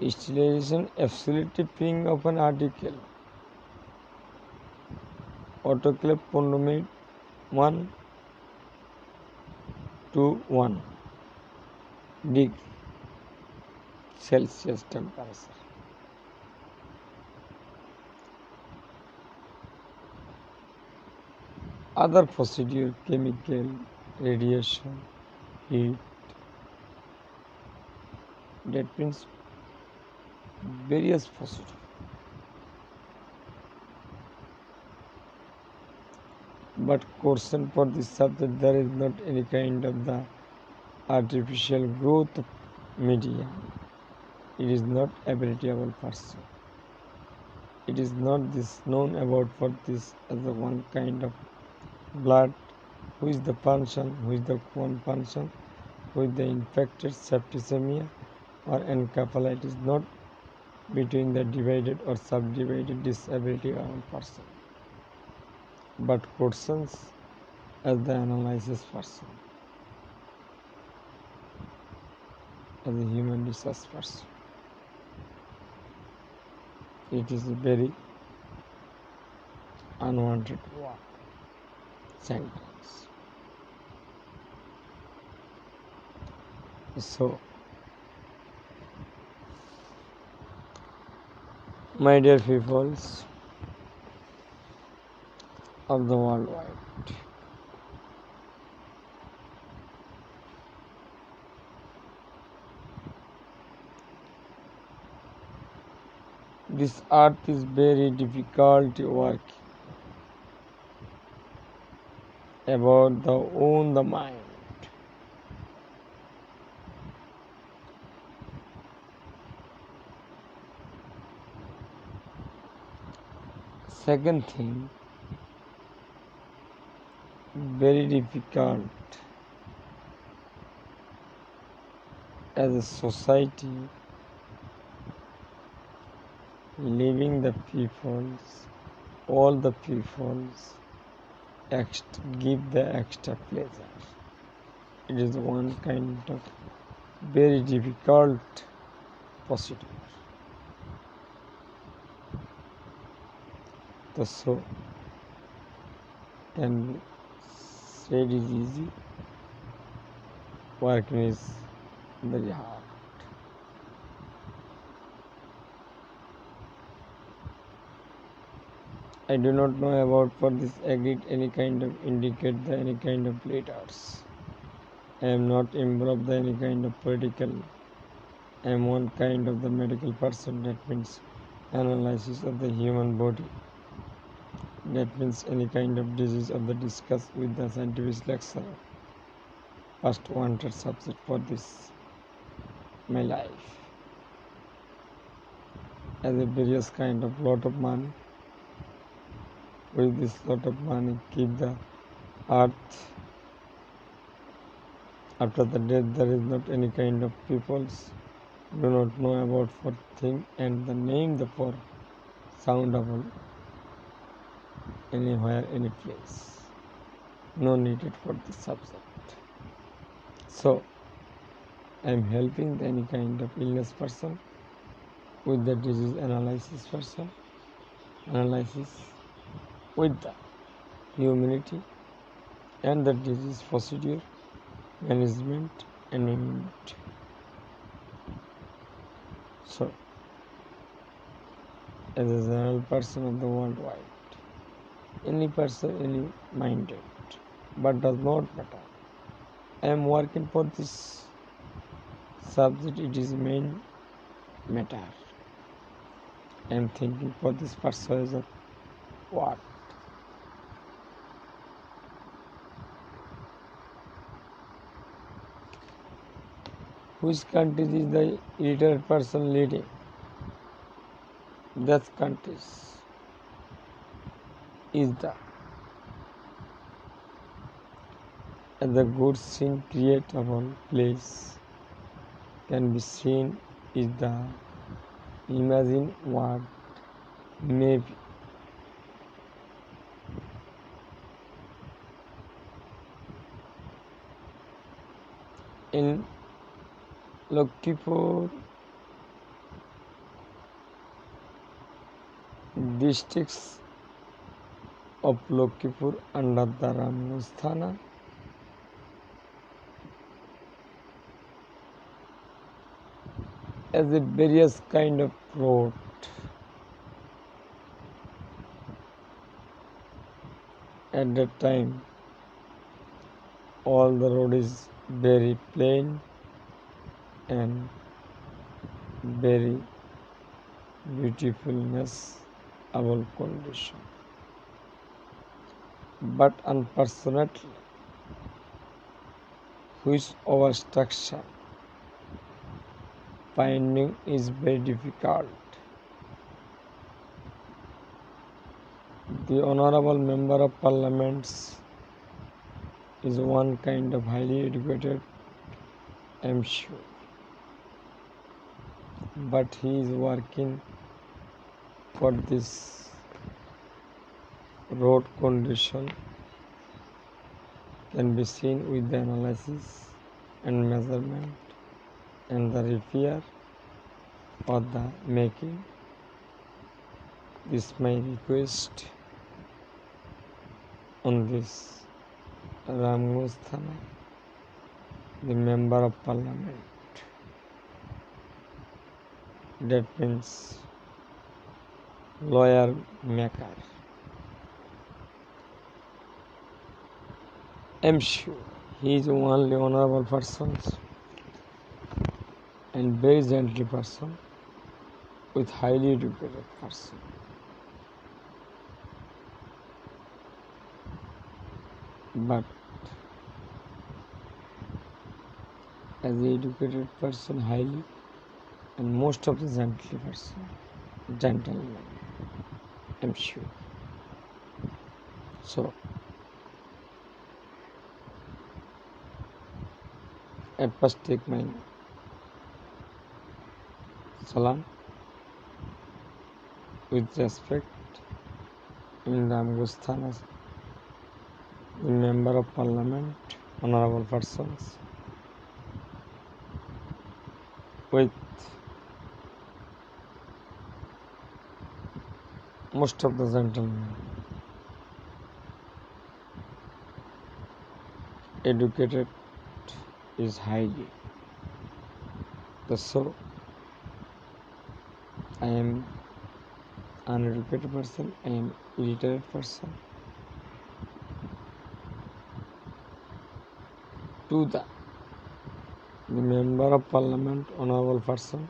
Stylization absolutely freeing of an article. Autoclave 15 minute 1 to 1 degree Celsius temperature. Other procedure, chemical, radiation, heat, that means various procedure. But question for this subject, there is not any kind of the artificial growth of media. It is not abilityable person. It is not this known about for this as a one kind of blood, who is the function, who is the one function, who is the infected septicemia or encephalitis, not between the divided or subdivided disability of a person, but questions as the analysis person, as a human resource person. It is a very unwanted word, sentence. So, my dear peoples of the worldwide, this earth is very difficult work about the own the mind. Second thing, very difficult as a society living the peoples, all the peoples give the extra pleasure. It is one kind of very difficult procedure. So can say it is easy, work is very hard. I do not know about for this agreed any kind of indicate the any kind of letters. I am not involved in any kind of political. I am one kind of the medical person, that means analysis of the human body. That means any kind of disease of the discuss with the scientific lecturer. First wanted subject for this my life. As a various kind of lot of money. With this lot of money keep the earth. After the death there is not any kind of peoples do not know about for thing and the name the for soundable anywhere, any place. No needed for the subject. So I am helping any kind of illness person with the disease analysis person, analysis with the humanity and the disease procedure, management and immunity. So, as a general person of the worldwide, any person, any minded, but does not matter. I am working for this subject, it is main matter. I am thinking for this persuasion what? Which country is the illiterate person leading? That country is the good scene creatable place can be seen is the imagine what may be. In Lokipur districts of Lokipur under the Ramganj Thana as a various kind of road at that time. All the road is very plain and very beautifulness our condition. But unfortunately, which our structure finding is very difficult. The Honorable Member of Parliament is one kind of highly educated, I am sure. But he is working for this road condition can be seen with the analysis and measurement and the repair or the making. This my request on this Ramganj Thana, the Member of Parliament. That means lawyer maker. I am sure he is only honorable person and very gently person with highly educated person. But as an educated person highly and most of the gently person, gentleman, I am sure. So I first take my salam with respect in Ramganj Thana, the Member of Parliament, honorable persons, with most of the gentlemen, educated is highly. So I am uneducated person, I am illiterate person. To the Member of Parliament, honorable person,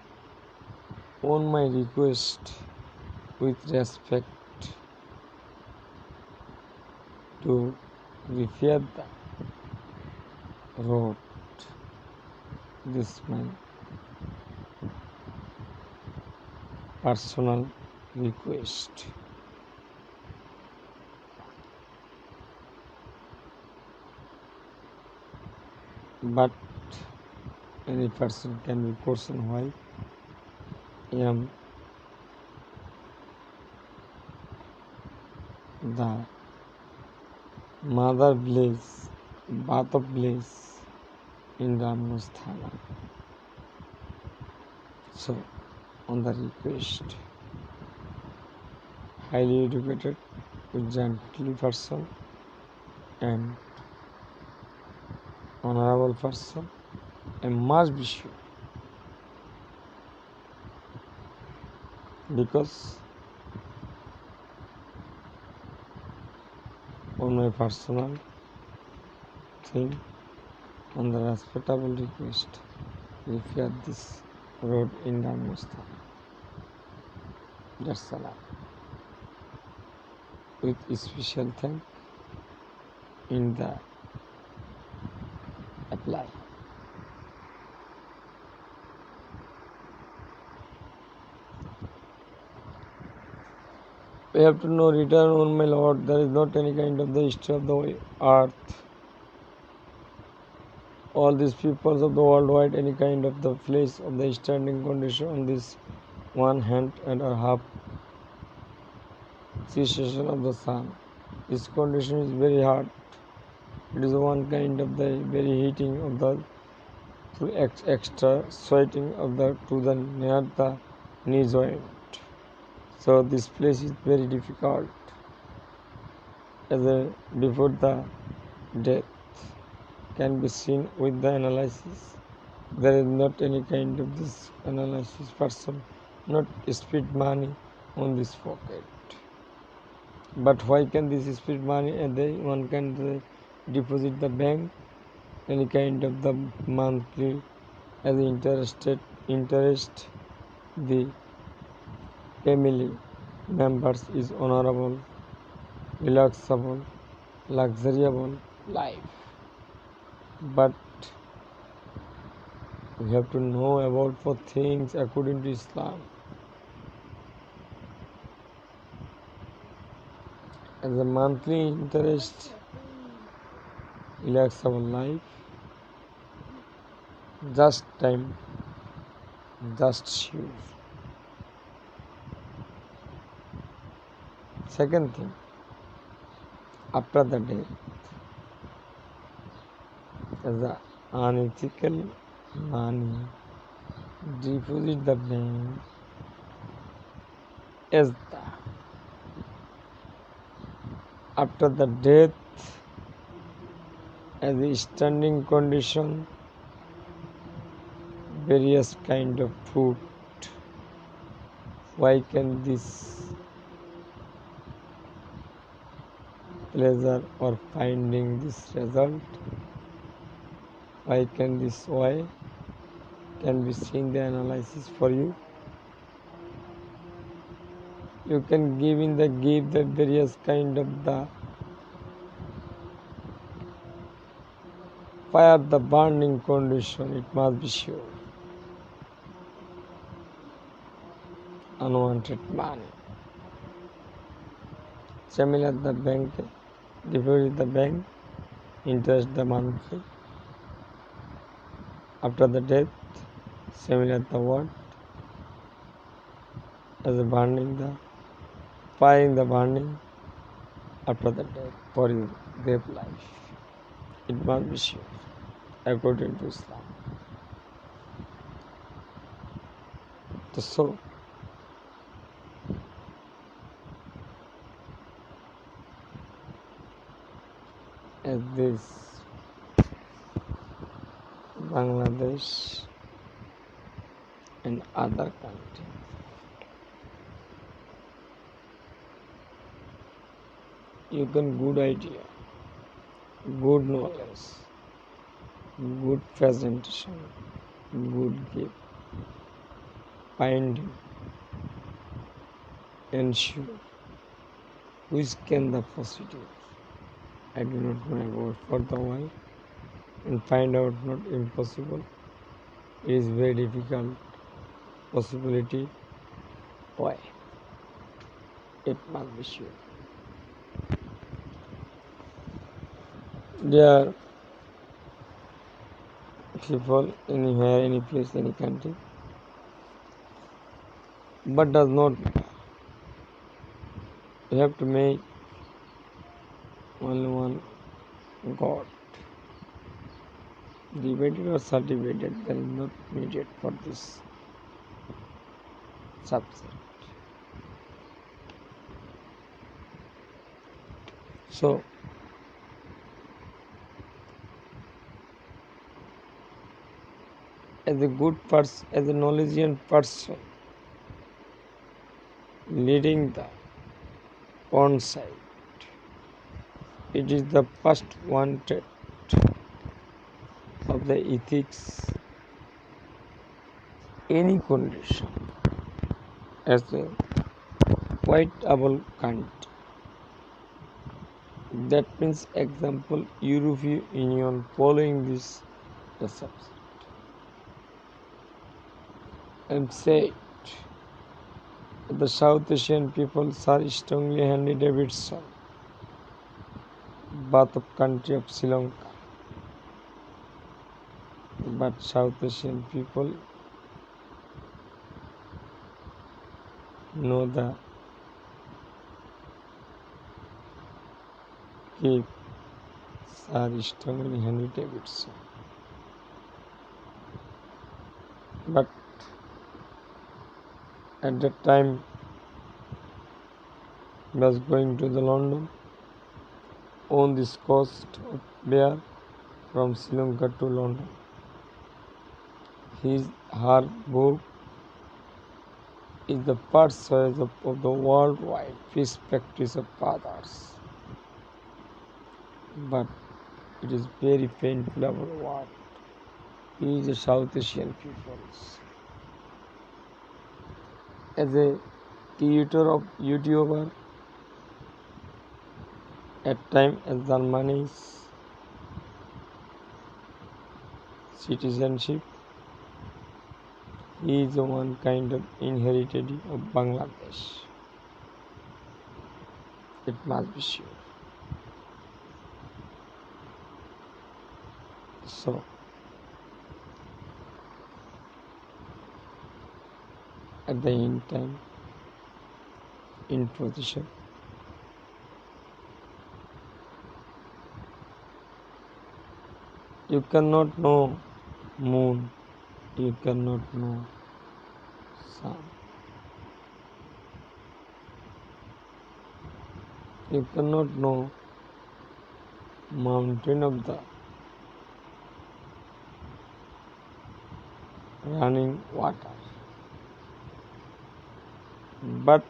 on my request with respect to repair the road. This my personal request. But any person can be question why I am the mother village, Bathap village in Ramganj Thana. So, on the request, highly educated, gently person and honorable person, I must be sure because on my personal thing, on the respectable request, repair this road in Ramganj Thana. That's all. With special thank in the apply. You have to know, return on my Lord, there is not any kind of the history of the earth. All these peoples of the worldwide, any kind of the place of the standing condition on this one hand and a half cessation of the sun. This condition is very hard. It is one kind of the very heating of the through extra sweating of the to the near the knee joint. So this place is very difficult. As a before the death can be seen with the analysis. There is not any kind of this analysis person, not spend money on this pocket. But why can this spend money and one can deposit the bank any kind of the monthly as interest the family members is honorable, relaxable, luxuriable life. But we have to know about for things according to Islam. As a monthly interest, relaxable life, just time, just shoes. Second thing, after the death, as the unethical money deposit the bank as the after the death as a standing condition, various kind of food. Why can this pleasure or finding this result? Why can this why can be seen the analysis for you? You can give the various kind of the fire the burning condition, it must be sure. Unwanted money. Similar the bank, deposit the bank, interest the monthly. After the death, similar the what? As a burning the firing the burning after the death for your grave life. It must be sure according to Islam. So as this Bangladesh and other countries, you can good idea, good knowledge, good presentation, good gift, finding, ensure which can the positive. I do not know about for the why and find out not impossible. It is very difficult possibility. Why? It must be sure. There are people anywhere, any place, any country, but does not. You have to make only one God. Debated or certificated, there is not needed for this subject. So, as a good person, as a knowledgeable person, leading the on side, it is the first wanted of the ethics, any condition, as a quite able country. That means, example, European Union following this subject and said The South Asian peoples are strongly Harley-Davidson, both of country of Sri Lanka. But South Asian people know the Cape are strongly Harley-Davidson. But at that time was going to the London on this coast of Bear from Sri Lanka to London. Her book is the first choice of the worldwide peace practice of fathers. But it is very painful about what is the South Asian peoples. As a creator of YouTuber, at time as Germany's citizenship, he is one kind of inherited of Bangladesh. It must be sure. So, at the end time, in position, you cannot know moon, you cannot know sun, you cannot know mountain of the running water, but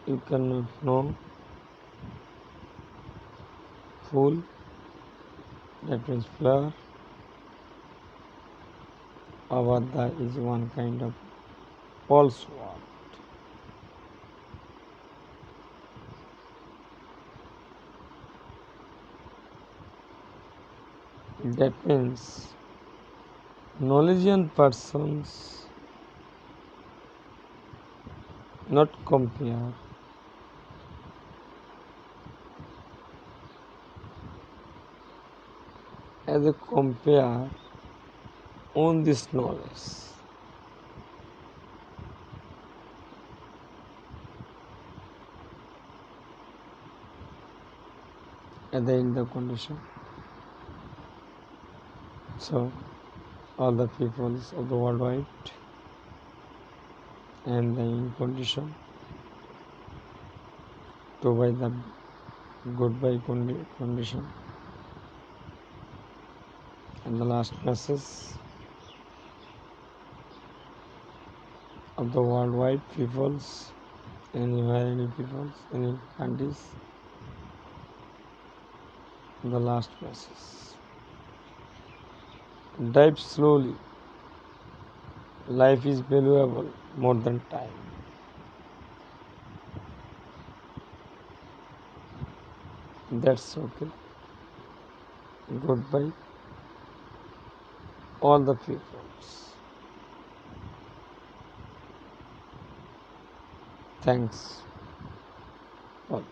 you cannot know fool, that means flower. Avada is one kind of false word. That means knowledgeable persons not compare as a compare on this knowledge. At the end of condition. So all the peoples of the worldwide and the in condition to buy the goodbye condition. And the last message of the worldwide peoples, anywhere, any peoples, any countries. The last message. Dive slowly. Life is valuable more than time. That's okay. Goodbye, all the peoples. Thanks. All.